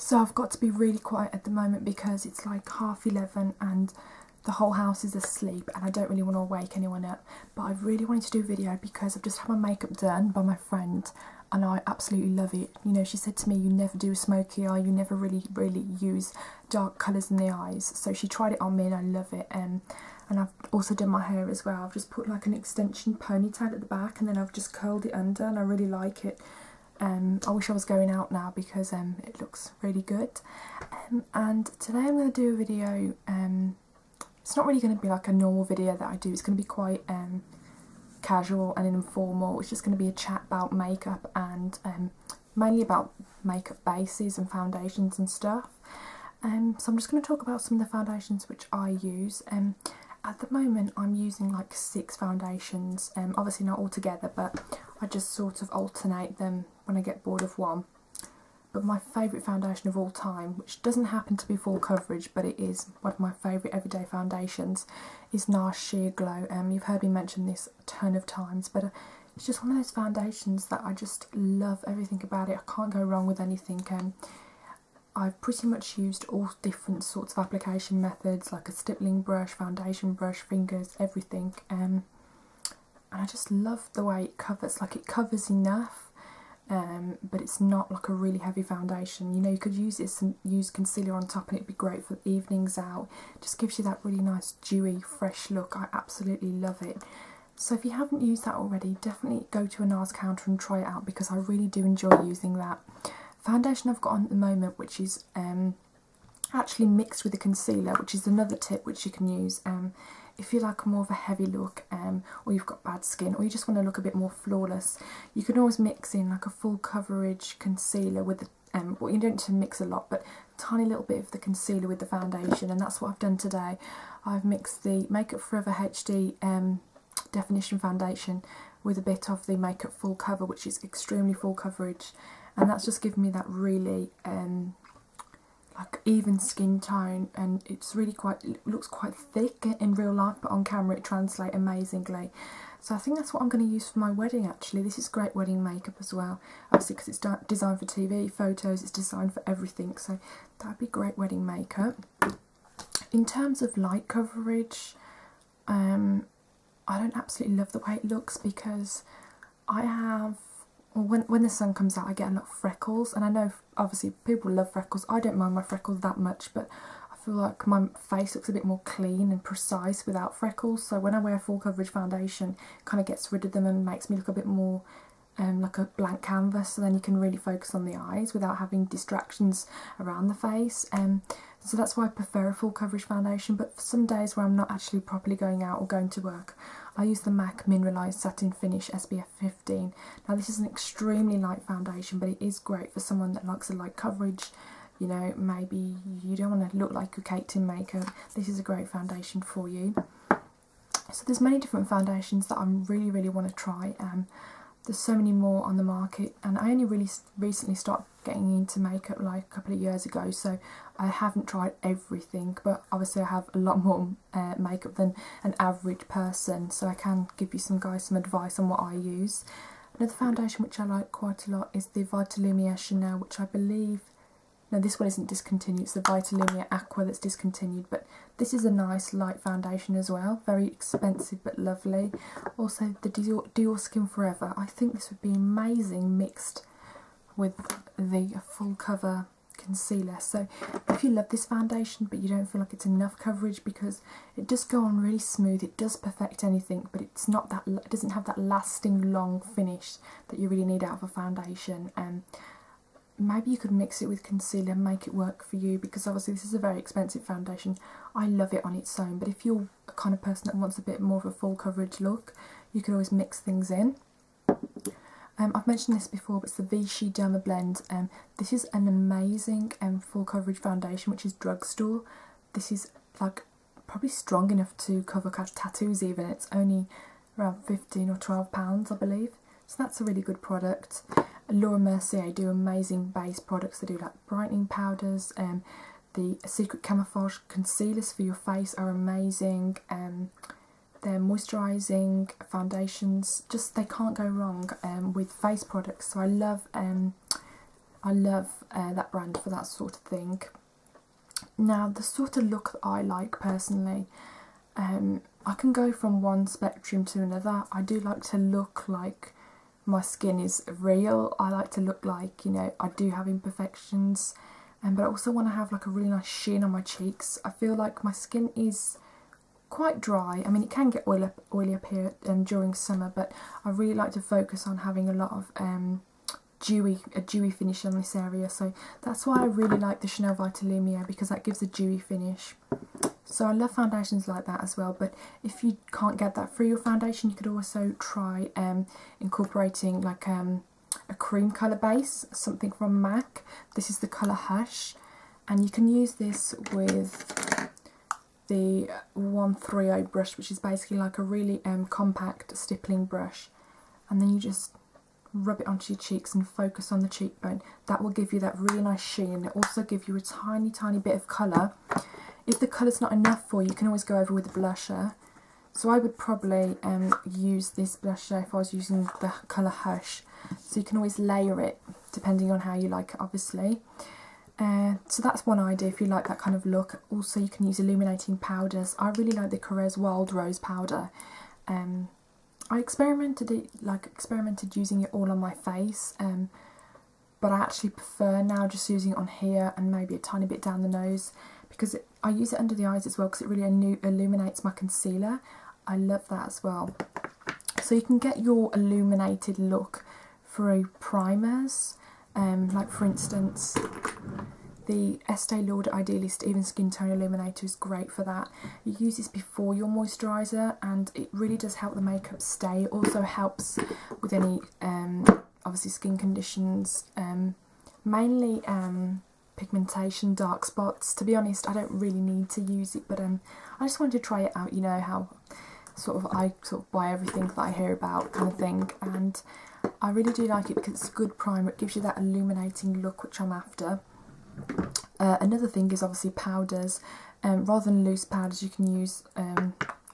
So I've got to be really quiet at the moment because it's like 11:30 and the whole house is asleep and I don't really want to wake anyone up. But I really wanted to do a video because I've just had my makeup done by my friend and I absolutely love it. You know, she said to me, you never do a smoky eye, you never really use dark colours in the eyes. So she tried it on me and I love it. And I've also done my hair as well. I've just put like an extension ponytail at the back and then I've just curled it under and I really like it. I wish I was going out now because it looks really good. And today I'm going to do a video. It's not really going to be like a normal video that I do. It's going to be quite casual and informal. It's just going to be a chat about makeup and mainly about makeup bases and foundations and stuff. So I'm just going to talk about some of the foundations which I use. At the moment I'm using like 6 foundations, obviously not all together, but I just sort of alternate them when I get bored of one. But my favourite foundation of all time, which doesn't happen to be full coverage, but it is one of my favourite everyday foundations, is NARS Sheer Glow. You've heard me mention this a ton of times, but it's just one of those foundations that I just love everything about it. I can't go wrong with anything. I've pretty much used all different sorts of application methods, like a stippling brush, foundation brush, fingers, everything. And I just love the way it covers. Like, it covers enough, but it's not like a really heavy foundation. You know, you could use this and use concealer on top and it'd be great for evenings out. It just gives you that really nice dewy fresh look. I absolutely love it. So if you haven't used that already, definitely go to a NARS counter and try it out because I really do enjoy using that. Foundation I've got on at the moment, which is actually mixed with a concealer, which is another tip which you can use if you like more of a heavy look, or you've got bad skin, or you just want to look a bit more flawless. You can always mix in like a full coverage concealer with the well, you don't need to mix a lot, but a tiny little bit of the concealer with the foundation, and that's what I've done today. I've mixed the Makeup Forever HD definition foundation with a bit of the Makeup Full Cover, which is extremely full coverage, and that's just given me that really like even skin tone, and it's really it looks quite thick in real life, but on camera it translates amazingly. So I think that's what I'm going to use for my wedding actually. This is great wedding makeup as well, obviously because it's designed for TV, photos, it's designed for everything, so that'd be great wedding makeup. In terms of light coverage, I don't absolutely love the way it looks because I have, well, when the sun comes out I get a lot of freckles, and I know obviously people love freckles. I don't mind my freckles that much, but I feel like my face looks a bit more clean and precise without freckles, so when I wear full coverage foundation it kind of gets rid of them and makes me look a bit more like a blank canvas, so then you can really focus on the eyes without having distractions around the face. So that's why I prefer a full coverage foundation, but for some days where I'm not actually properly going out or going to work, I use the MAC Mineralised Satin Finish SPF 15. Now this is an extremely light foundation, but it is great for someone that likes a light coverage. You know, maybe you don't want to look like you're caked in makeup. This is a great foundation for you. So there's many different foundations that I really want to try. There's so many more on the market, and I only really recently started getting into makeup like a couple of years ago, so I haven't tried everything, but obviously I have a lot more makeup than an average person, so I can give you some advice on what I use. Another foundation which I like quite a lot is the Vitalumia Chanel, which I believe, no, this one isn't discontinued, it's the Vitalumia Aqua that's discontinued, but this is a nice light foundation as well, very expensive but lovely. Also the Dior Skin Forever, I think this would be amazing mixed with the full cover concealer. So if you love this foundation but you don't feel like it's enough coverage, because it does go on really smooth, it does perfect anything, but it's not that, it doesn't have that lasting long finish that you really need out of a foundation. Maybe you could mix it with concealer and make it work for you, because obviously this is a very expensive foundation. I love it on its own, but if you're a kind of person that wants a bit more of a full coverage look, you could always mix things in. I've mentioned this before, but it's the Vichy Derma Blend. This is an amazing full coverage foundation, which is drugstore. This is like probably strong enough to cover tattoos even. It's only around £15 or £12, I believe. So that's a really good product. Laura Mercier do amazing base products. They do like brightening powders, the Secret Camouflage concealers for your face are amazing. Their moisturising foundations, just they can't go wrong with face products. So I love I love that brand for that sort of thing. Now, the sort of look that I like personally, I can go from one spectrum to another. I do like to look like my skin is real. I like to look like, you know, I do have imperfections, but I also want to have like a really nice sheen on my cheeks. I feel like my skin is quite dry. I mean, it can get oily up here during summer, but I really like to focus on having a lot of a dewy finish on this area, so that's why I really like the Chanel Vitalumiere, because that gives a dewy finish. So I love foundations like that as well, but if you can't get that through your foundation, you could also try incorporating like a cream colour base, something from MAC. This is the colour Hush, and you can use this with the 130 brush, which is basically like a really compact stippling brush, and then you just rub it onto your cheeks and focus on the cheekbone. That will give you that really nice sheen. It also give you a tiny bit of colour. If the colour's not enough for you, you can always go over with a blusher. So I would probably use this blusher if I was using the colour Hush. So you can always layer it depending on how you like it, obviously. So that's one idea if you like that kind of look. Also, you can use illuminating powders. I really like the Carrez Wild Rose powder. I experimented using it all on my face, but I actually prefer now just using it on here and maybe a tiny bit down the nose, because I use it under the eyes as well, because it really illuminates my concealer. I love that as well. So you can get your illuminated look through primers, like for instance the Estee Lauder Idealist Even Skin Tone Illuminator is great for that. You use this before your moisturiser and it really does help the makeup stay. It also helps with any obviously skin conditions, mainly pigmentation, dark spots. To be honest, I don't really need to use it, but I just wanted to try it out. You know how I buy everything that I hear about kind of thing, and I really do like it because it's a good primer. It gives you that illuminating look, which I'm after. Another thing is obviously powders. Rather than loose powders, you can use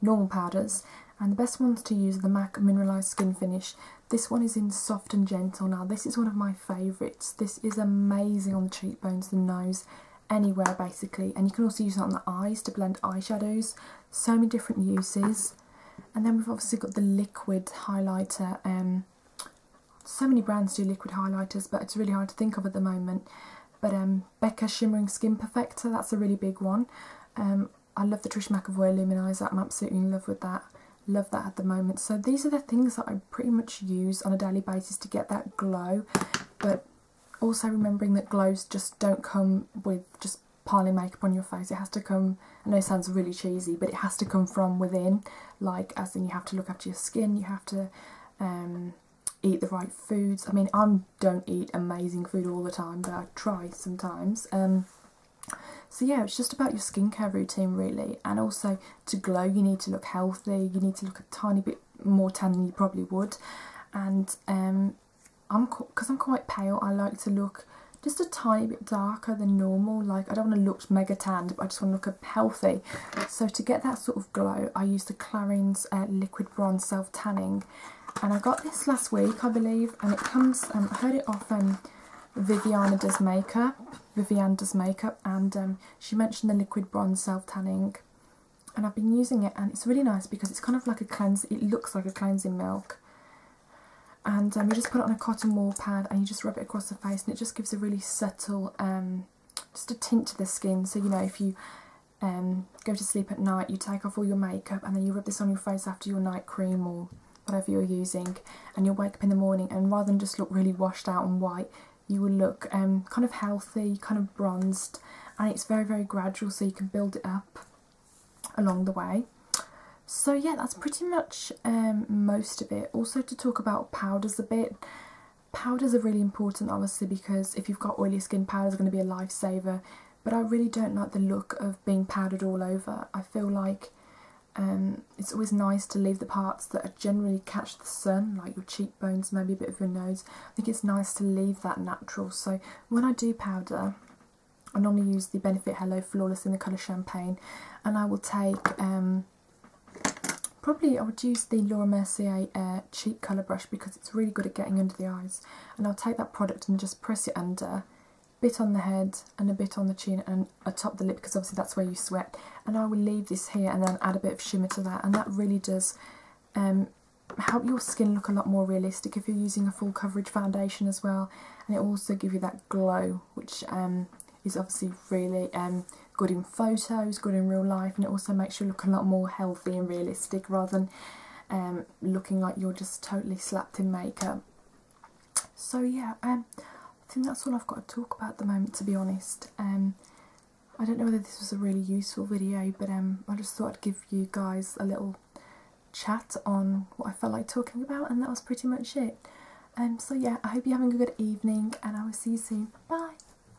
normal powders, and the best ones to use are the MAC Mineralised Skin Finish. This one is in Soft and Gentle. Now this is one of my favourites. This is amazing on the cheekbones, the nose, anywhere basically, and you can also use it on the eyes to blend eyeshadows. So many different uses. And then we've obviously got the liquid highlighter. So many brands do liquid highlighters, but it's really hard to think of at the moment. But Becca Shimmering Skin Perfector, that's a really big one. I love the Trish McAvoy Luminizer. I'm absolutely in love with that. Love that at the moment. So these are the things that I pretty much use on a daily basis to get that glow. But also remembering that glows just don't come with just piling makeup on your face. It has to come, I know it sounds really cheesy, but it has to come from within. Like, as in you have to look after your skin, you have to eat the right foods. I mean, I don't eat amazing food all the time, but I try sometimes. So yeah, it's just about your skincare routine really, and also to glow you need to look healthy, you need to look a tiny bit more tan than you probably would, and because I'm quite pale, I like to look just a tiny bit darker than normal. Like, I don't want to look mega tanned, but I just want to look healthy. So to get that sort of glow, I use the Clarins Liquid Bronze Self Tanning, and I got this last week, I believe, and it comes, I heard it off Viviane Does Makeup, and she mentioned the Liquid Bronze Self Tanning, and I've been using it, and it's really nice because it's kind of like a cleanse. It looks like a cleansing milk, and you just put it on a cotton wool pad and you just rub it across the face, and it just gives a really subtle, just a tint to the skin. So you know, if you go to sleep at night, you take off all your makeup and then you rub this on your face after your night cream or whatever you're using, and you'll wake up in the morning, and rather than just look really washed out and white, you will look kind of healthy, kind of bronzed, and it's very, very gradual, so you can build it up along the way. So yeah, that's pretty much most of it. Also, to talk about powders a bit, powders are really important obviously, because if you've got oily skin, powders are going to be a lifesaver, but I really don't like the look of being powdered all over. I feel like it's always nice to leave the parts that generally catch the sun, like your cheekbones, maybe a bit of your nose. I think it's nice to leave that natural. So when I do powder, I normally use the Benefit Hello Flawless in the colour Champagne, and I will take Probably I would use the Laura Mercier cheek colour brush because it's really good at getting under the eyes. And I'll take that product and just press it under, a bit on the head and a bit on the chin and atop the lip, because obviously that's where you sweat. And I will leave this here and then add a bit of shimmer to that, and that really does help your skin look a lot more realistic if you're using a full coverage foundation as well. And it also gives you that glow, which is obviously really good in photos, good in real life, and it also makes you look a lot more healthy and realistic rather than looking like you're just totally slapped in makeup. So yeah, I think that's all I've got to talk about at the moment, to be honest. I don't know whether this was a really useful video, but I just thought I'd give you guys a little chat on what I felt like talking about, and that was pretty much it. So yeah, I hope you're having a good evening, and I will see you soon. Bye!